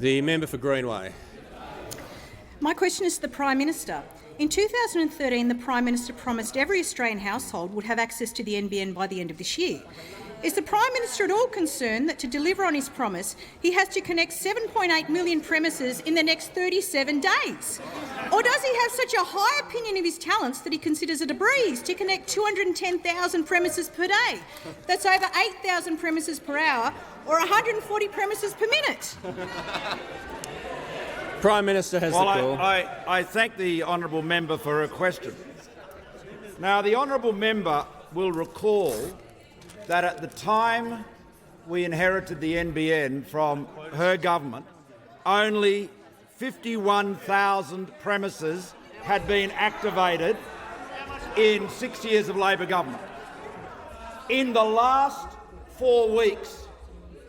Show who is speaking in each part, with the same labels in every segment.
Speaker 1: The member for Greenway.
Speaker 2: My question is to the Prime Minister. In 2013, the Prime Minister promised every Australian household would have access to the NBN by the end of this year. Is the Prime Minister at all concerned that to deliver on his promise, he has to connect 7.8 million premises in the next 37 days? Or does he have such a high opinion of his talents that he considers it a breeze to connect 210,000 premises per day? That's over 8,000 premises per hour, or 140 premises per minute.
Speaker 1: Prime Minister has the call.
Speaker 3: I thank the honourable member for her question. Now, the honourable member will recall that at the time we inherited the NBN from her government, only 51,000 premises had been activated in 6 years of Labor government. In the last 4 weeks,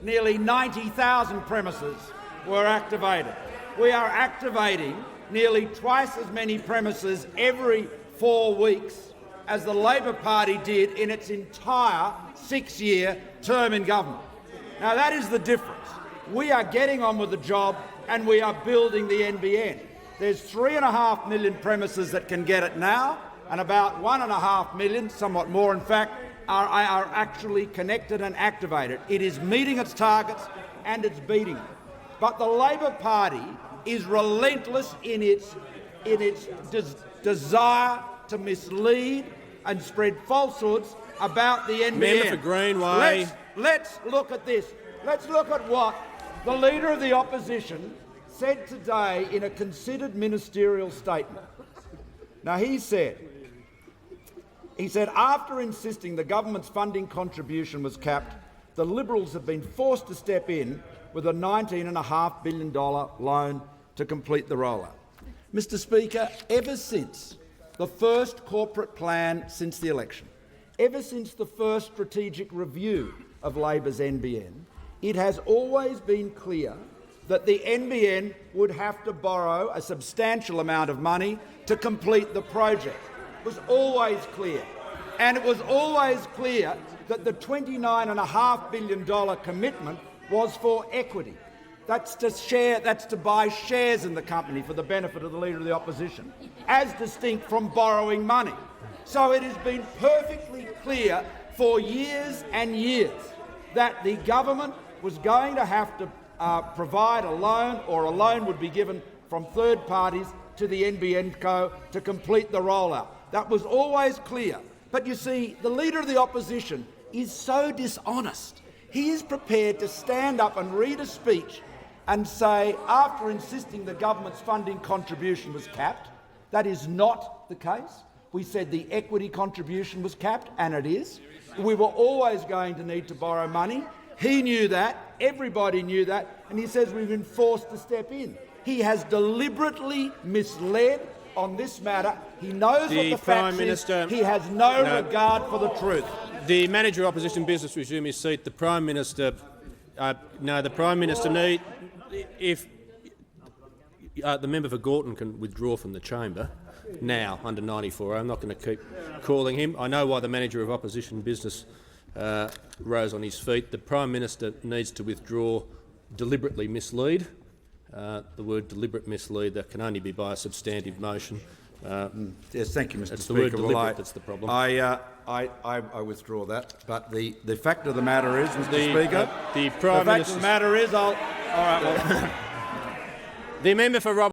Speaker 3: nearly 90,000 premises were activated. We are activating nearly twice as many premises every 4 weeks as the Labor Party did in its entire 6-year term in government. Now, that is the difference. We are getting on with the job and we are building the NBN. There's 3.5 million premises that can get it now, and about 1.5 million, somewhat more in fact, are actually connected and activated. It is meeting its targets and it's beating them. But the Labor Party is relentless in its desire to mislead and spread falsehoods about the NBN.
Speaker 1: Member for Greenway.
Speaker 3: Let's look at this. Let's look at what the Leader of the Opposition said today in a considered ministerial statement. Now, he said, after insisting the government's funding contribution was capped, the Liberals have been forced to step in with a $19.5 billion loan to complete the rollout. Mr Speaker, ever since the first corporate plan since the election, ever since the first strategic review of Labor's NBN, it has always been clear that the NBN would have to borrow a substantial amount of money to complete the project. It was always clear. And it was always clear that the $29.5 billion commitment was for equity. That's to buy shares in the company for the benefit of the Leader of the Opposition, as distinct from borrowing money. So it has been perfectly clear for years and years that the government was going to have to provide a loan, or a loan would be given from third parties to the NBN Co to complete the rollout. That was always clear. But you see, the Leader of the Opposition is so dishonest. He is prepared to stand up and read a speech and say, after insisting the government's funding contribution was capped. That is not the case. We said the equity contribution was capped, and it is. We were always going to need to borrow money. He knew that, everybody knew that, and he says we've been forced to step in. He has deliberately misled on this matter. He knows what the facts is. He has no regard for the truth.
Speaker 1: The Manager of Opposition Business resume his seat. The Prime Minister, the Prime Minister if the member for Gorton can withdraw from the chamber now under 94. I'm not going to keep calling him. I know why the Manager of Opposition Business rose on his feet. The Prime Minister needs to withdraw deliberately mislead. The word deliberate mislead that can only be by a substantive motion.
Speaker 3: Yes, thank you, Mr.
Speaker 1: It's
Speaker 3: Speaker.
Speaker 1: the word deliberate that's the problem.
Speaker 3: I withdraw that. But the fact of the matter is, Mr. Speaker,
Speaker 1: the Prime
Speaker 3: fact of the matter is, the member for